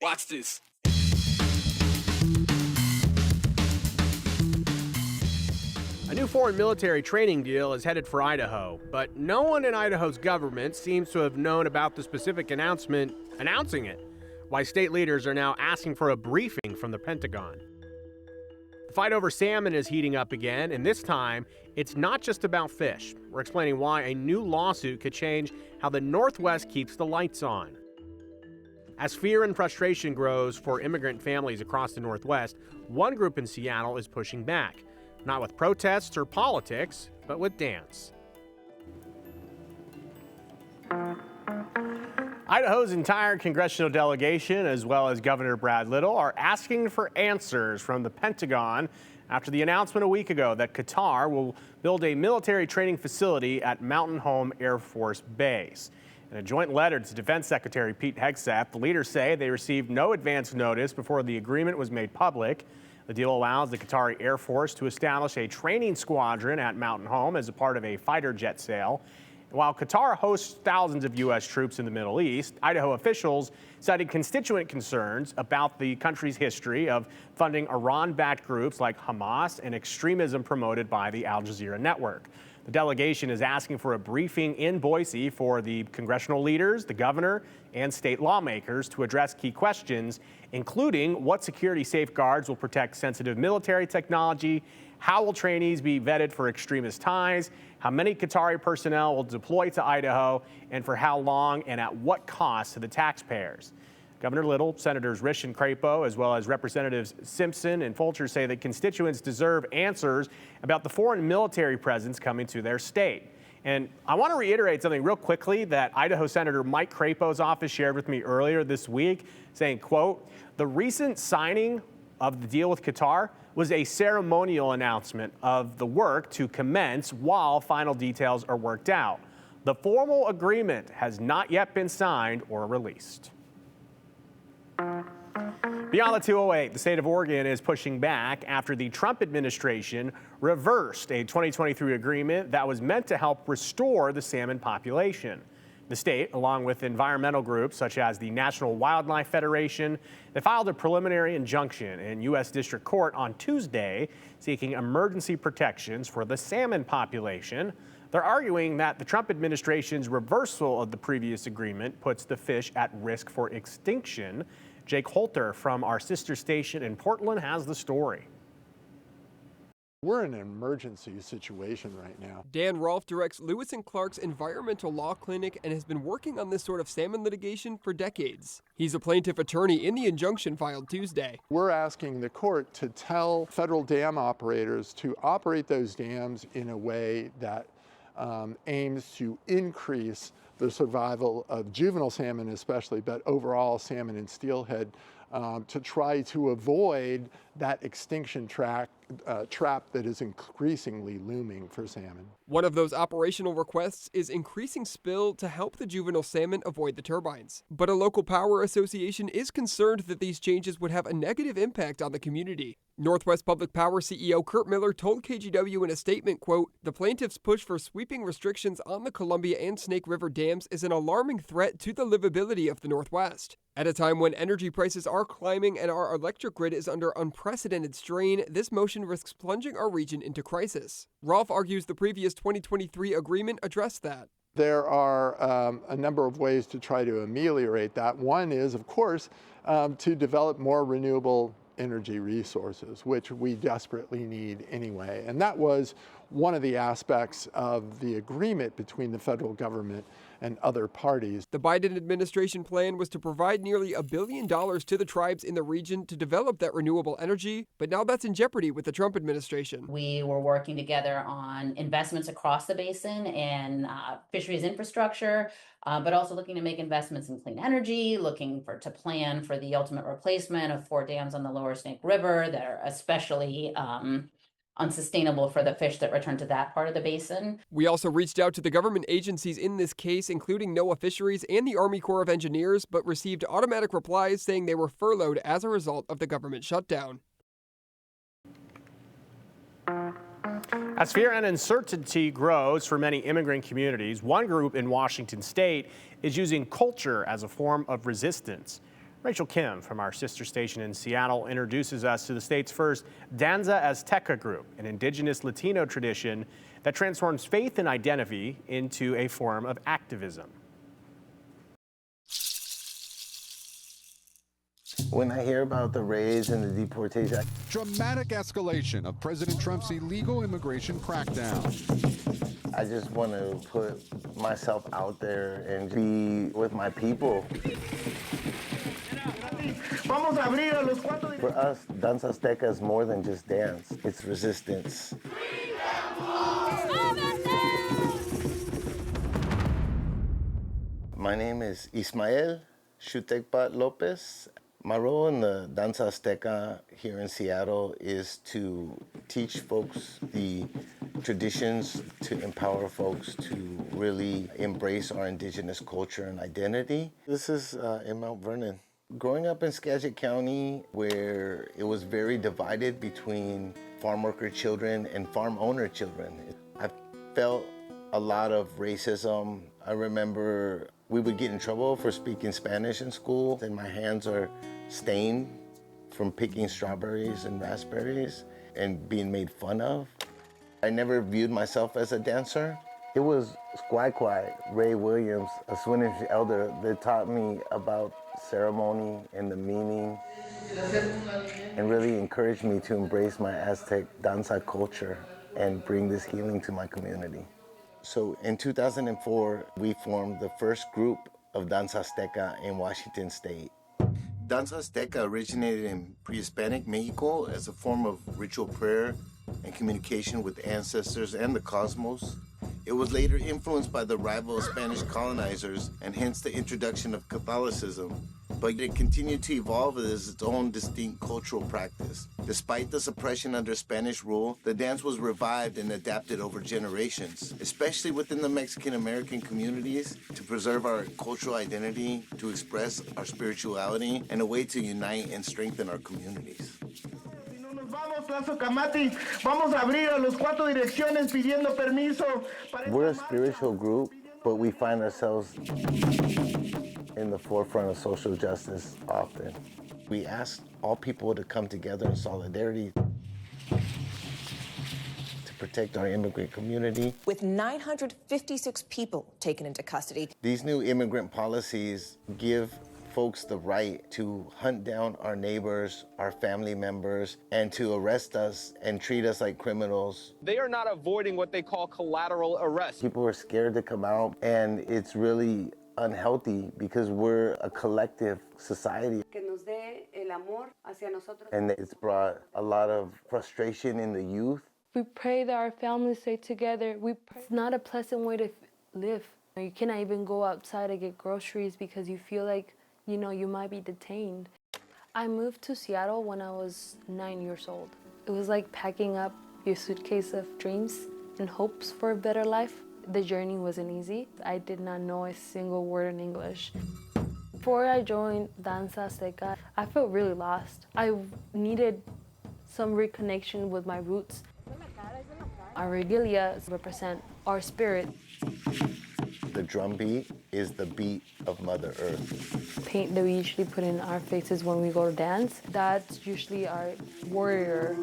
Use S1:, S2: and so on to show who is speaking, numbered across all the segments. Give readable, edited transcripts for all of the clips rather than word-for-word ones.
S1: Watch this.
S2: A new foreign military training deal is headed for Idaho, but no one in Idaho's government seems to have known about the specific announcement announcing it, why state leaders are now asking for a briefing from the Pentagon. The fight over salmon is heating up again, and this time, it's not just about fish. We're explaining why a new lawsuit could change how the Northwest keeps the lights on. As fear and frustration grows for immigrant families across the Northwest, one group in Seattle is pushing back. Not with protests or politics, but with dance. Idaho's entire congressional delegation, as well as Governor Brad Little, are asking for answers from the Pentagon after the announcement a week ago that Qatar will build a military training facility at Mountain Home Air Force Base. In a joint letter to Defense Secretary Pete Hegseth, the leaders say they received no advance notice before the agreement was made public. The deal allows the Qatari Air Force to establish a training squadron at Mountain Home as a part of a fighter jet sale. While Qatar hosts thousands of U.S. troops in the Middle East, Idaho officials cited constituent concerns about the country's history of funding Iran-backed groups like Hamas and extremism promoted by the Al Jazeera network. The delegation is asking for a briefing in Boise for the congressional leaders, the governor, and state lawmakers to address key questions, including what security safeguards will protect sensitive military technology, how will trainees be vetted for extremist ties, how many Qatari personnel will deploy to Idaho, and for how long and at what cost to the taxpayers. Governor Little, Senators Risch and Crapo, as well as Representatives Simpson and Fulcher say that constituents deserve answers about the foreign military presence coming to their state. And I want to reiterate something real quickly that Idaho Senator Mike Crapo's office shared with me earlier this week, saying, quote, "The recent signing of the deal with Qatar was a ceremonial announcement of the work to commence while final details are worked out. The formal agreement has not yet been signed or released." Beyond the 208, the state of Oregon is pushing back after the Trump administration reversed a 2023 agreement that was meant to help restore the salmon population. The state, along with environmental groups such as the National Wildlife Federation, they filed a preliminary injunction in U.S. District Court on Tuesday seeking emergency protections for the salmon population. They're arguing that the Trump administration's reversal of the previous agreement puts the fish at risk for extinction. Jake Holter from our sister station in Portland has the story.
S3: We're in an emergency situation right now.
S4: Dan Rolfe directs Lewis & Clark's Environmental Law Clinic and has been working on this sort of salmon litigation for decades. He's a plaintiff attorney in the injunction filed Tuesday.
S3: We're asking the court to tell federal dam operators to operate those dams in a way that aims to increase the survival of juvenile salmon especially, but overall salmon and steelhead, to try to avoid that extinction trap that is increasingly looming for salmon.
S4: One of those operational requests is increasing spill to help the juvenile salmon avoid the turbines. But a local power association is concerned that these changes would have a negative impact on the community. Northwest Public Power CEO Kurt Miller told KGW in a statement, quote, "The plaintiffs' push for sweeping restrictions on the Columbia and Snake River dams is an alarming threat to the livability of the Northwest. At a time when energy prices are climbing and our electric grid is under unprecedented strain, this motion risks plunging our region into crisis." Rolfe argues the previous 2023 agreement addressed that.
S3: There are a number of ways to try to ameliorate that. One is, of course, to develop more renewable energy resources, which we desperately need anyway. And that was one of the aspects of the agreement between the federal government and other parties.
S4: The Biden administration plan was to provide nearly $1 billion to the tribes in the region to develop that renewable energy, but now that's in jeopardy with the Trump administration.
S5: We were working together on investments across the basin in fisheries infrastructure, but also looking to make investments in clean energy, to plan for the ultimate replacement of 4 dams on the lower Snake River that are especially unsustainable for the fish that return to that part of the basin.
S4: We also reached out to the government agencies in this case, including NOAA Fisheries and the Army Corps of Engineers, but received automatic replies saying they were furloughed as a result of the government shutdown.
S2: As fear and uncertainty grows for many immigrant communities, one group in Washington state is using culture as a form of resistance. Rachel Kim from our sister station in Seattle introduces us to the state's first Danza Azteca group, an indigenous Latino tradition that transforms faith and identity into a form of activism.
S6: When I hear about the raids and the deportation,
S7: Dramatic escalation of President Trump's illegal immigration crackdown.
S6: I just want to put myself out there and be with my people. For us, Danza Azteca is more than just dance. It's resistance. My name is Ismael Xutekpat Lopez. My role in the Danza Azteca here in Seattle is to teach folks the traditions, to empower folks to really embrace our indigenous culture and identity. This is in Mount Vernon. Growing up in Skagit County, where it was very divided between farm worker children and farm owner children, I felt a lot of racism. I remember we would get in trouble for speaking Spanish in school, and my hands are stained from picking strawberries and raspberries and being made fun of. I never viewed myself as a dancer. It was Squai Quai, Ray Williams, a Swedish elder, that taught me about ceremony and the meaning and really encouraged me to embrace my Aztec danza culture and bring this healing to my community. So in 2004, we formed the first group of Danza Azteca in Washington State. Danza Azteca originated in pre-Hispanic Mexico as a form of ritual prayer and communication with ancestors and the cosmos. It was later influenced by the arrival of Spanish colonizers and hence the introduction of Catholicism, but it continued to evolve as its own distinct cultural practice. Despite the suppression under Spanish rule, the dance was revived and adapted over generations, especially within the Mexican-American communities, to preserve our cultural identity, to express our spirituality, and a way to unite and strengthen our communities. We're a spiritual group, but we find ourselves in the forefront of social justice often. We ask all people to come together in solidarity to protect our immigrant community.
S8: With 956 people taken into custody.
S6: These new immigrant policies give folks the right to hunt down our neighbors, our family members, and to arrest us and treat us like criminals.
S9: They are not avoiding what they call collateral arrest.
S6: People are scared to come out, and it's really unhealthy because we're a collective society. And it's brought a lot of frustration in the youth.
S10: We pray that our families stay together. It's not a pleasant way to live. You cannot even go outside to get groceries because you feel like, you know, you might be detained. I moved to Seattle when I was 9 years old. It was like packing up your suitcase of dreams and hopes for a better life. The journey wasn't easy. I did not know a single word in English. Before I joined Danza Azteca, I felt really lost. I needed some reconnection with my roots. Our regalia represent our spirit.
S6: The drum beat is the beat of Mother Earth.
S10: Paint that we usually put in our faces when we go to dance, that's usually our warrior.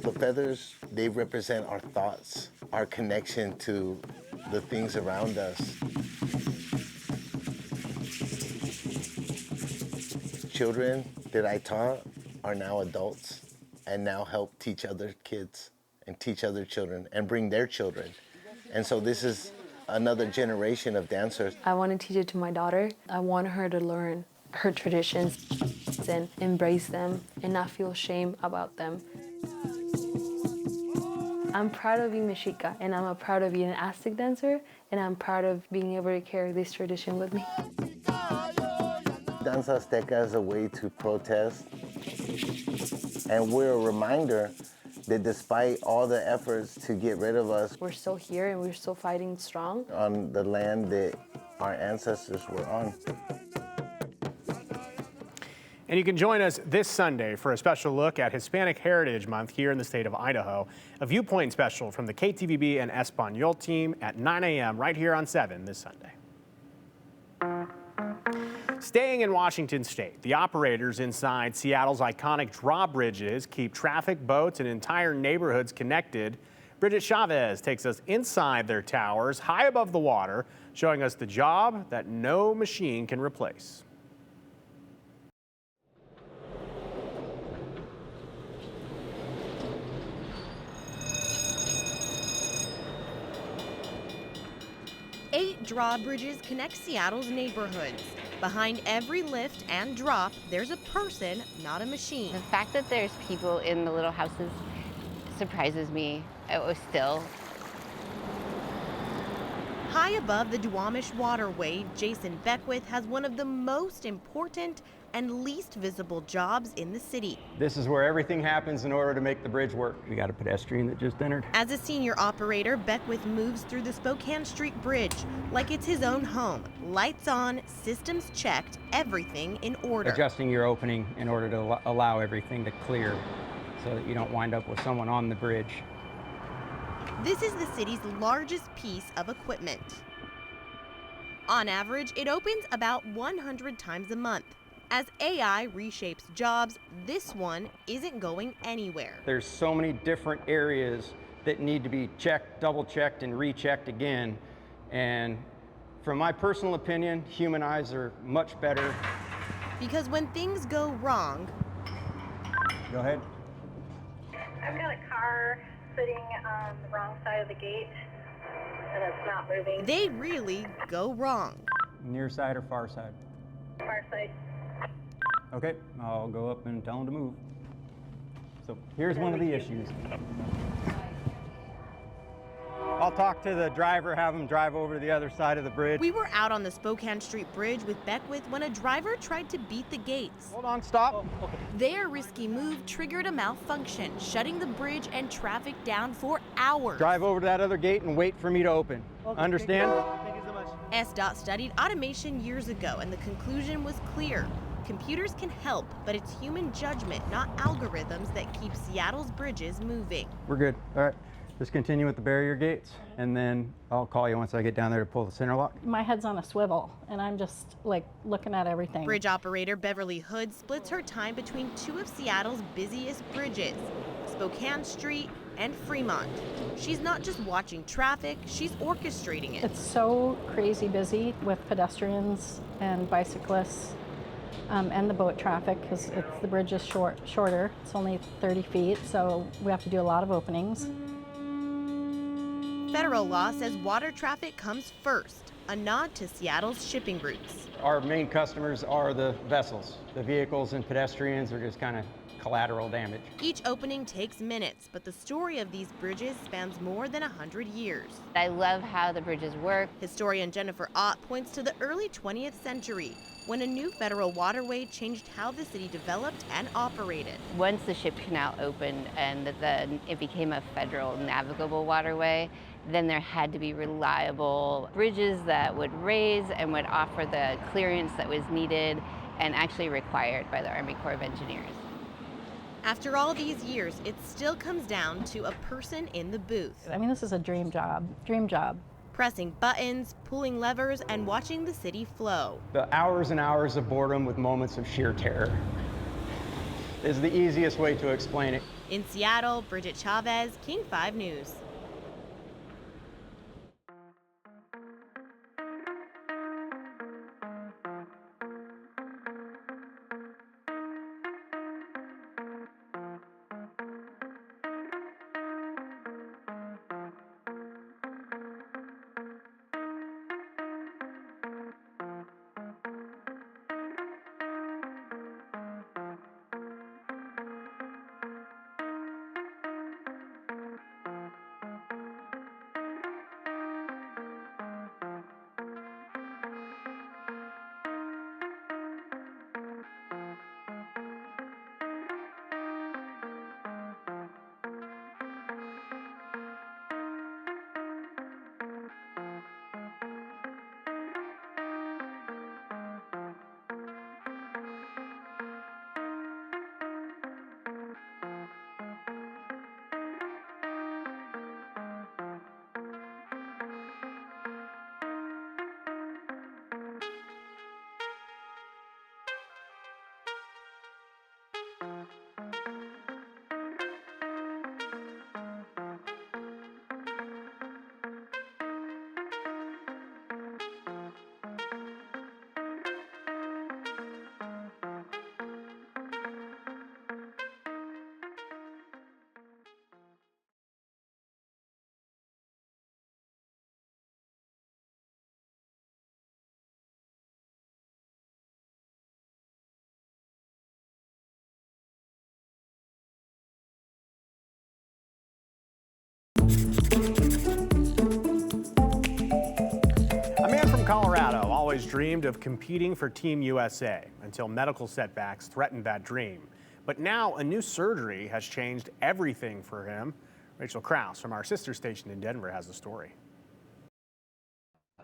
S6: The feathers, they represent our thoughts, our connection to the things around us. Children that I taught are now adults and now help teach other kids and teach other children and bring their children. And so this is another generation of dancers.
S10: I want to teach it to my daughter. I want her to learn her traditions and embrace them and not feel shame about them. I'm proud of being Mexica, and I'm proud of being an Aztec dancer, and I'm proud of being able to carry this tradition with me.
S6: Danza Azteca is a way to protest, and we're a reminder that despite all the efforts to get rid of us,
S10: we're still here and we're still fighting strong
S6: on the land that our ancestors were on.
S2: And you can join us this Sunday for a special look at Hispanic Heritage Month here in the state of Idaho. A viewpoint special from the KTVB and Espanol team at 9 a.m. right here on 7 this Sunday. Staying in Washington state, the operators inside Seattle's iconic drawbridges keep traffic, boats, and entire neighborhoods connected. Bridget Chavez takes us inside their towers, high above the water, showing us the job that no machine can replace.
S11: Eight drawbridges connect Seattle's neighborhoods. Behind every lift and drop, there's a person, not a machine.
S12: The fact that there's people in the little houses surprises me. It was still.
S11: High above the Duwamish waterway, Jason Beckwith has one of the most important and least visible jobs in the city.
S13: This is where everything happens in order to make the bridge work. We got a pedestrian that just entered.
S11: As a senior operator, Beckwith moves through the Spokane Street Bridge like it's his own home. Lights on, systems checked, everything in order.
S13: Adjusting your opening in order to allow everything to clear so that you don't wind up with someone on the bridge.
S11: This is the city's largest piece of equipment. On average, it opens about 100 times a month. As AI reshapes jobs, this one isn't going anywhere.
S13: There's so many different areas that need to be checked, double-checked, and rechecked again. And from my personal opinion, human eyes are much better.
S11: Because when things go wrong...
S13: Go ahead.
S14: I've got a car sitting on the wrong side of the gate, and it's not moving.
S11: They really go wrong.
S13: Near side or far side?
S14: Far side.
S13: Okay, I'll go up and tell them to move. So here's one of the issues. I'll talk to the driver, have him drive over to the other side of the bridge.
S11: We were out on the Spokane Street Bridge with Beckwith when a driver tried to beat the gates.
S13: Hold on, stop.
S11: Oh, okay. Their risky move triggered a malfunction, shutting the bridge and traffic down for hours.
S13: Drive over to that other gate and wait for me to open. Okay, understand?
S11: Thank you so much. SDOT studied automation years ago, and the conclusion was clear. Computers can help, but it's human judgment, not algorithms, that keep Seattle's bridges moving.
S13: We're good. All right. Just continue with the barrier gates, and then I'll call you once I get down there to pull the center lock.
S15: My head's on a swivel, and I'm just like looking at everything.
S11: Bridge operator Beverly Hood splits her time between two of Seattle's busiest bridges, Spokane Street and Fremont. She's not just watching traffic, she's orchestrating it.
S15: It's so crazy busy with pedestrians and bicyclists. And the boat traffic, because the bridge is shorter. It's only 30 feet, so we have to do a lot of openings.
S11: Federal law says water traffic comes first, a nod to Seattle's shipping routes.
S13: Our main customers are the vessels. The vehicles and pedestrians are just kind of collateral damage.
S11: Each opening takes minutes, but the story of these bridges spans more than 100 years.
S12: I love how the bridges work.
S11: Historian Jennifer Ott points to the early 20th century, when a new federal waterway changed how the city developed and operated.
S12: Once the ship canal opened and it became a federal navigable waterway, then there had to be reliable bridges that would raise and would offer the clearance that was needed and actually required by the Army Corps of Engineers.
S11: After all these years, it still comes down to a person in the booth.
S15: I mean, this is a dream job,
S11: Pressing buttons, pulling levers, and watching the city flow.
S13: The hours and hours of boredom with moments of sheer terror is the easiest way to explain it.
S11: In Seattle, Bridget Chavez, King 5 News.
S2: always dreamed of competing for Team USA until medical setbacks threatened that dream. But now a new surgery has changed everything for him. Rachel Krause from our sister station in Denver has the story.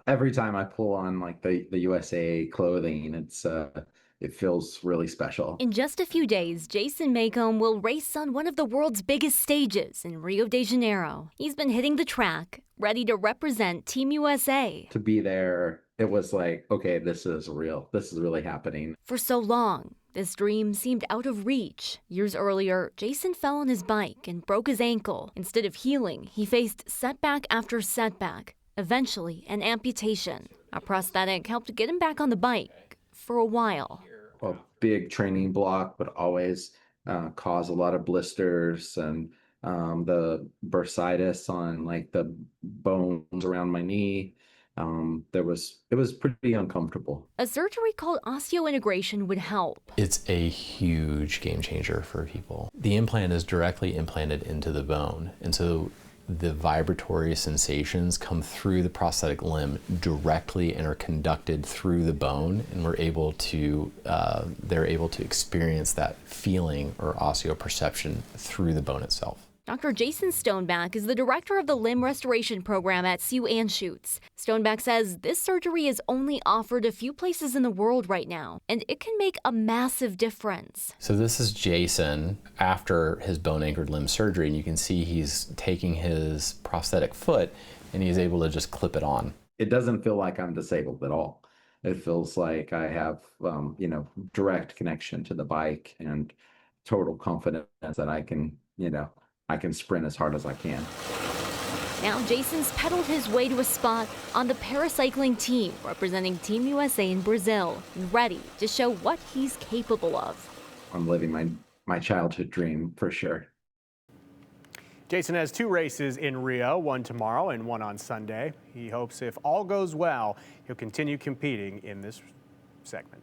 S16: Every time I pull on like the USA clothing, it feels really special.
S17: In just a few days, Jason Maycomb will race on one of the world's biggest stages in Rio de Janeiro. He's been hitting the track, ready to represent Team USA.
S16: To be there, it was like, okay, this is real. This is really happening.
S17: For so long, this dream seemed out of reach. Years earlier, Jason fell on his bike and broke his ankle. Instead of healing, he faced setback after setback, eventually an amputation. A prosthetic helped get him back on the bike for a while.
S16: A big training block would always cause a lot of blisters, and the bursitis on like the bones around my knee. It was pretty uncomfortable.
S17: A surgery called osseointegration would help.
S18: It's a huge game changer for people. The implant is directly implanted into the bone, and so the vibratory sensations come through the prosthetic limb directly and are conducted through the bone, and they're able to experience that feeling or osseoperception through the bone itself.
S17: Dr. Jason Stoneback is the director of the limb restoration program at CU Anschutz. Stoneback says this surgery is only offered a few places in the world right now, and it can make a massive difference.
S18: So this is Jason after his bone-anchored limb surgery, and you can see he's taking his prosthetic foot and he's able to just clip it on.
S16: It doesn't feel like I'm disabled at all. It feels like I have, direct connection to the bike and total confidence that I can sprint as hard as I can.
S17: Now Jason's pedaled his way to a spot on the paracycling team representing Team USA in Brazil, ready to show what he's capable of.
S16: I'm living my childhood dream for sure.
S2: Jason has 2 races in Rio, one tomorrow and one on Sunday. He hopes if all goes well, he'll continue competing in this segment.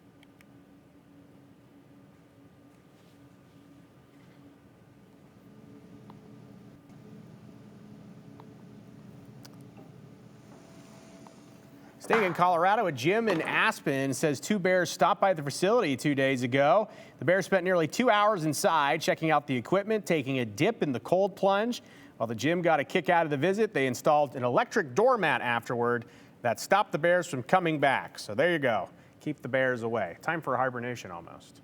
S2: Staying in Colorado, a gym in Aspen says 2 bears stopped by the facility 2 days ago. The bears spent nearly 2 hours inside, checking out the equipment, taking a dip in the cold plunge. While the gym got a kick out of the visit, they installed an electric doormat afterward that stopped the bears from coming back. So there you go. Keep the bears away. Time for hibernation almost.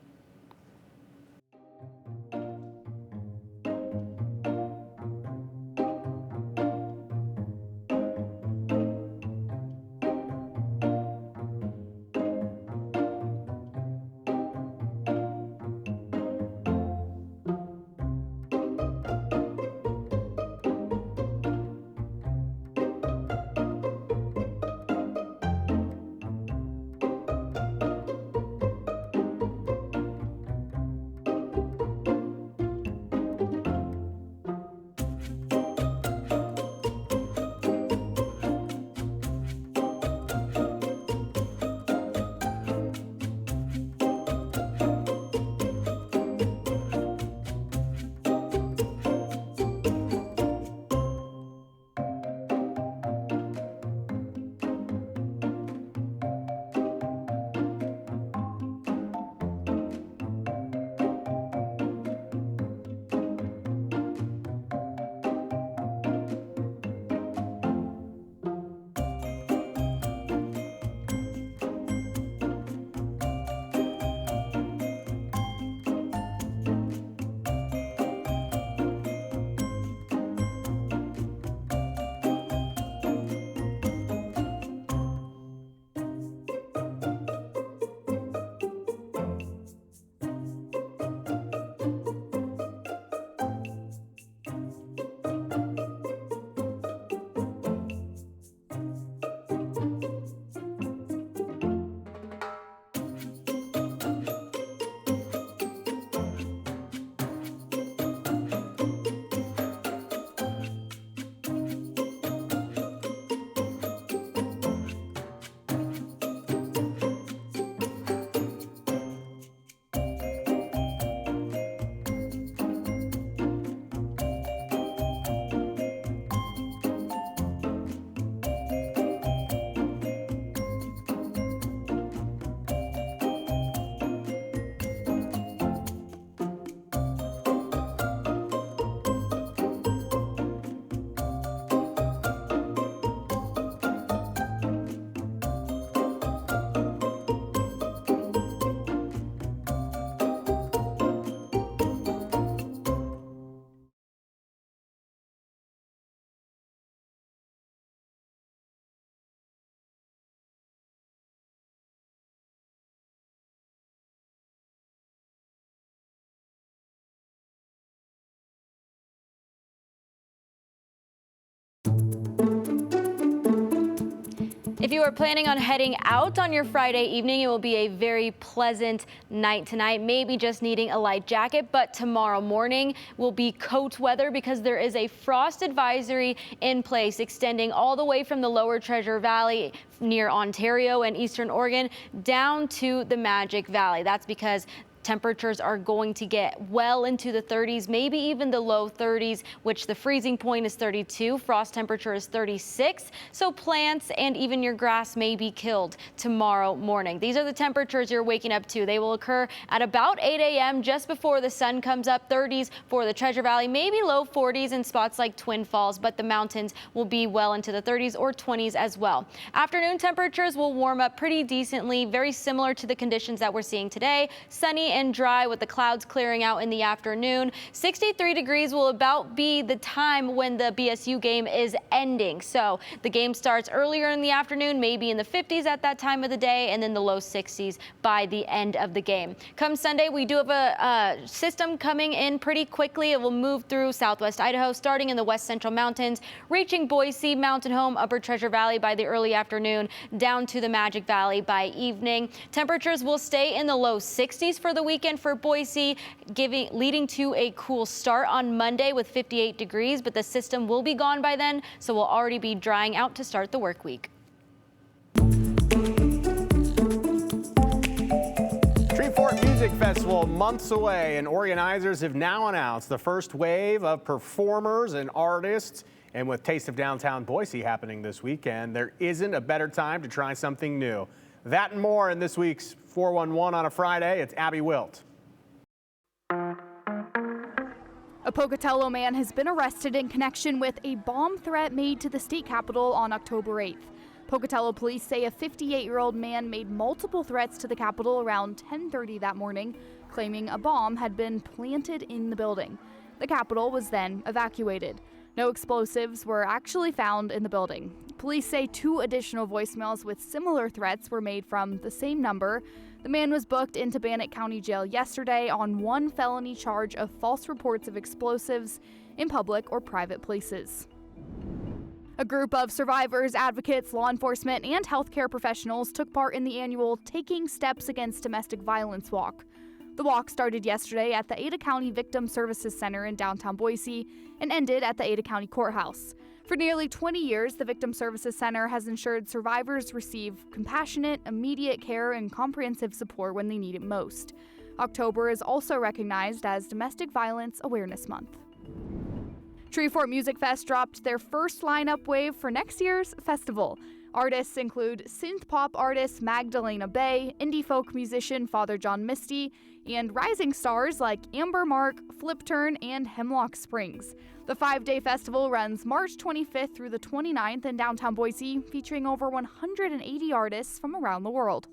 S17: If you are planning on heading out on your Friday evening, it will be a very pleasant night tonight, maybe just needing a light jacket, but tomorrow morning will be coat weather because there is a frost advisory in place extending all the way from the lower Treasure Valley near Ontario and Eastern Oregon down to the Magic Valley. That's because temperatures are going to get well into the 30s, maybe even the low 30s, which the freezing point is 32. Frost temperature is 36. So plants and even your grass may be killed tomorrow morning. These are the temperatures you're waking up to. They will occur at about 8 a.m. just before the sun comes up. 30s for the Treasure Valley, maybe low 40s in spots like Twin Falls, but the mountains will be well into the 30s or 20s as well. Afternoon temperatures will warm up pretty decently, very similar to the conditions that we're seeing today. Sunny and dry with the clouds clearing out in the afternoon. 63 degrees will about be the time when the BSU game is ending. So the game starts earlier in the afternoon, maybe in the 50s at that time of the day, and then the low 60s by the end of the game. Come Sunday, we do have a system coming in pretty quickly. It will move through southwest Idaho, starting in the west central mountains, reaching Boise, Mountain Home, Upper Treasure Valley by the early afternoon, down to the Magic Valley by evening. Temperatures will stay in the low 60s for the weekend for Boise, leading to a cool start on Monday with 58 degrees, but the system will be gone by then, so we'll already be drying out to start the work week.
S2: Treefort Music Festival months away, and organizers have now announced the first wave of performers and artists. And with Taste of Downtown Boise happening this weekend, there isn't a better time to try something new. That and more in this week's 411 on a Friday. It's Abby Wilt.
S19: A Pocatello man has been arrested in connection with a bomb threat made to the state capitol on October 8th. Pocatello police say a 58-year-old man made multiple threats to the capitol around 10:30 that morning, claiming a bomb had been planted in the building. The capitol was then evacuated. No explosives were actually found in the building. Police say 2 additional voicemails with similar threats were made from the same number. The man was booked into Bannock County Jail yesterday on 1 felony charge of false reports of explosives in public or private places. A group of survivors, advocates, law enforcement, and healthcare professionals took part in the annual Taking Steps Against Domestic Violence walk. The walk started yesterday at the Ada County Victim Services Center in downtown Boise and ended at the Ada County Courthouse. For nearly 20 years, the Victim Services Center has ensured survivors receive compassionate, immediate care and comprehensive support when they need it most. October is also recognized as Domestic Violence Awareness Month. Treefort Music Fest dropped their first lineup wave for next year's festival. Artists include synth-pop artist Magdalena Bay, indie folk musician Father John Misty, and rising stars like Amber Mark, Flipturn, and Hemlock Springs. The 5-day festival runs March 25th through the 29th in downtown Boise, featuring over 180 artists from around the world.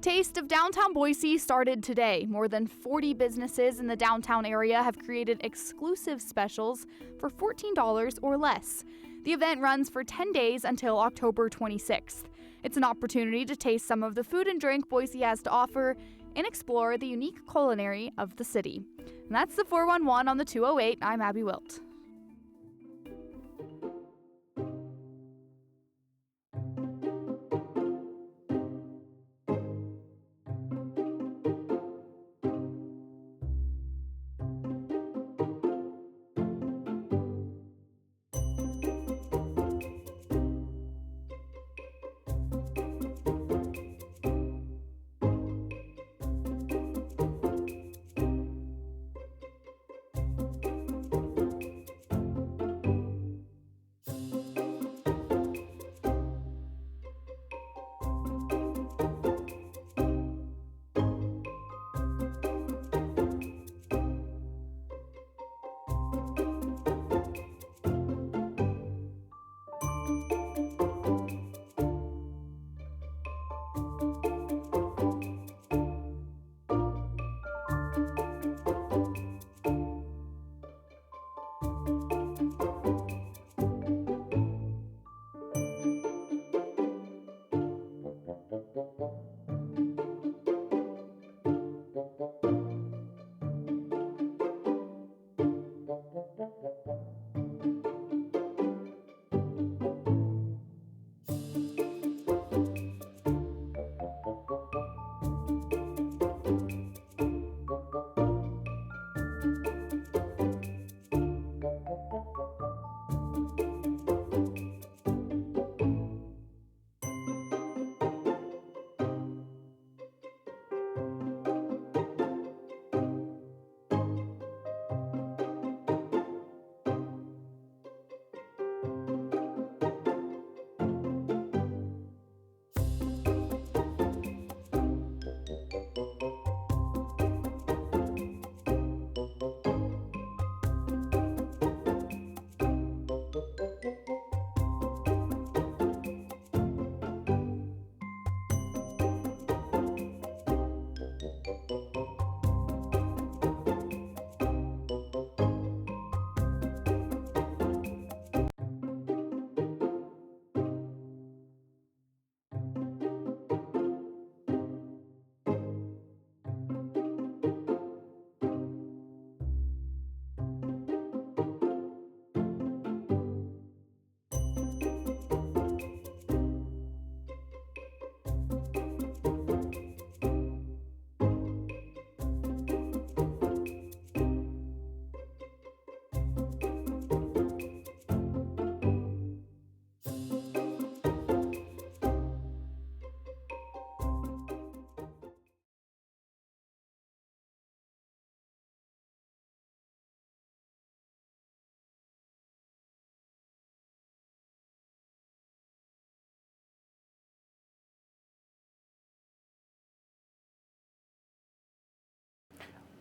S19: Taste of Downtown Boise started today. More than 40 businesses in the downtown area have created exclusive specials for $14 or less. The event runs for 10 days until October 26th. It's an opportunity to taste some of the food and drink Boise has to offer and explore the unique culinary of the city. And that's the 411 on the 208. I'm Abby Wilt.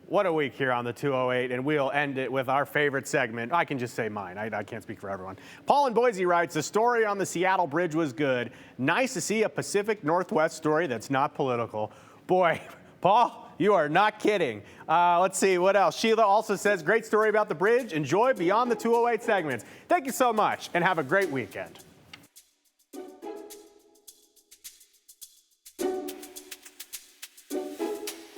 S2: What a week here on the 208, and we'll end it with our favorite segment. I can just say mine. I can't speak for everyone. Paul in Boise writes, the story on the Seattle Bridge was good. Nice to see a Pacific Northwest story that's not political. Boy, Paul, you are not kidding. Let's see, what else? Sheila also says, great story about the bridge. Enjoy Beyond the 208 segments. Thank you so much, and have a great weekend.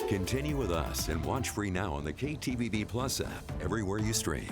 S20: Continue with us and watch free now on the KTVB Plus app everywhere you stream.